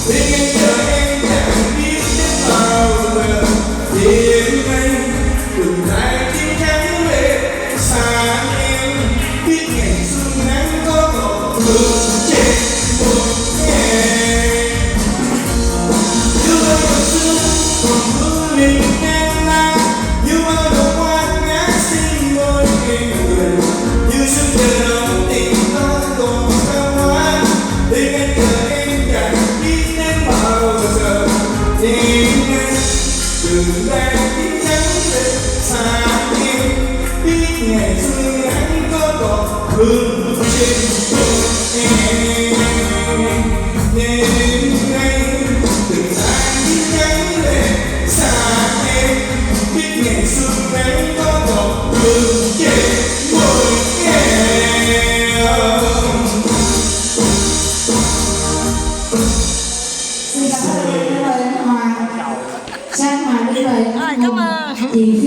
Hãy subscribe cho kênh Ghiền Mì Gõ để không bỏ lỡ những video hấp dẫn